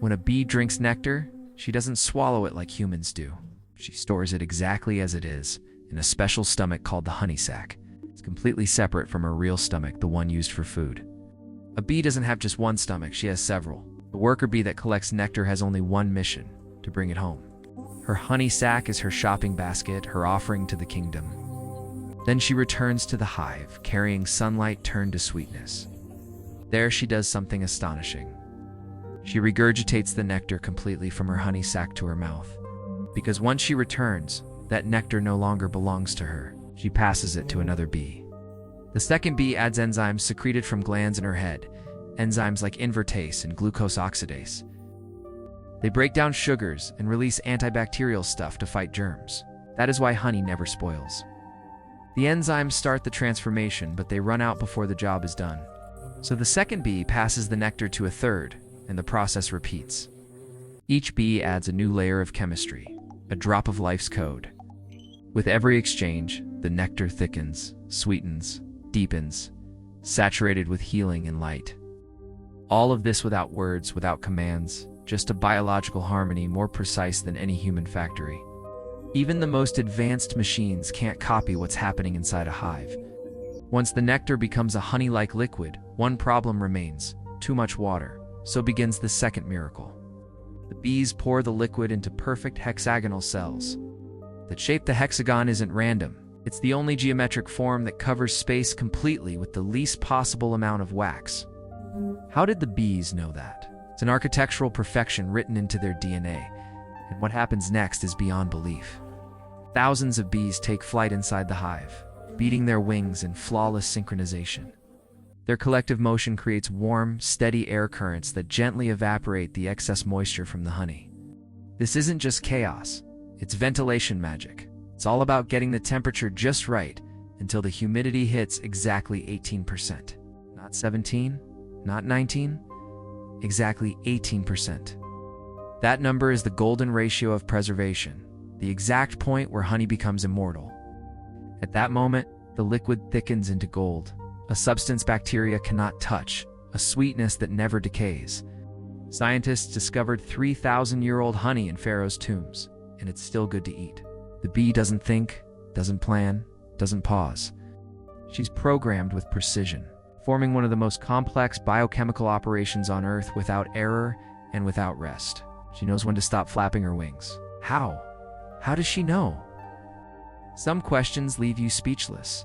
When a bee drinks nectar, she doesn't swallow it like humans do. She stores it exactly as it is, in a special stomach called the honey sac. It's completely separate from her real stomach, the one used for food. A bee doesn't have just one stomach, she has several. The worker bee that collects nectar has only one mission: to bring it home. Her honey sac is her shopping basket, her offering to the kingdom. Then she returns to the hive, carrying sunlight turned to sweetness. There she does something astonishing. She regurgitates the nectar completely from her honey sac to her mouth. Because once she returns, that nectar no longer belongs to her. She passes it to another bee. The second bee adds enzymes secreted from glands in her head, enzymes like invertase and glucose oxidase. They break down sugars and release antibacterial stuff to fight germs. That is why honey never spoils. The enzymes start the transformation, but they run out before the job is done. So the second bee passes the nectar to a third, and the process repeats. Each bee adds a new layer of chemistry, a drop of life's code. With every exchange, the nectar thickens, sweetens, deepens, saturated with healing and light. All of this without words, without commands, just a biological harmony more precise than any human factory. Even the most advanced machines can't copy what's happening inside a hive. Once the nectar becomes a honey-like liquid, one problem remains: too much water. So begins the second miracle. The bees pour the liquid into perfect hexagonal cells. The shape, the hexagon, isn't random. It's the only geometric form that covers space completely with the least possible amount of wax. How did the bees know that? It's an architectural perfection written into their DNA, and what happens next is beyond belief. Thousands of bees take flight inside the hive, beating their wings in flawless synchronization. Their collective motion creates warm, steady air currents that gently evaporate the excess moisture from the honey. This isn't just chaos, it's ventilation magic. It's all about getting the temperature just right until the humidity hits exactly 18%. Not 17, not 19, exactly 18%. That number is the golden ratio of preservation, the exact point where honey becomes immortal. At that moment, the liquid thickens into gold, a substance bacteria cannot touch, a sweetness that never decays. Scientists discovered 3,000-year-old honey in Pharaohs' tombs, and it's still good to eat. The bee doesn't think, doesn't plan, doesn't pause. She's programmed with precision, forming one of the most complex biochemical operations on Earth without error and without rest. She knows when to stop flapping her wings. How? How does she know? Some questions leave you speechless,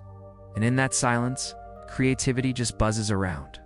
and in that silence, creativity just buzzes around.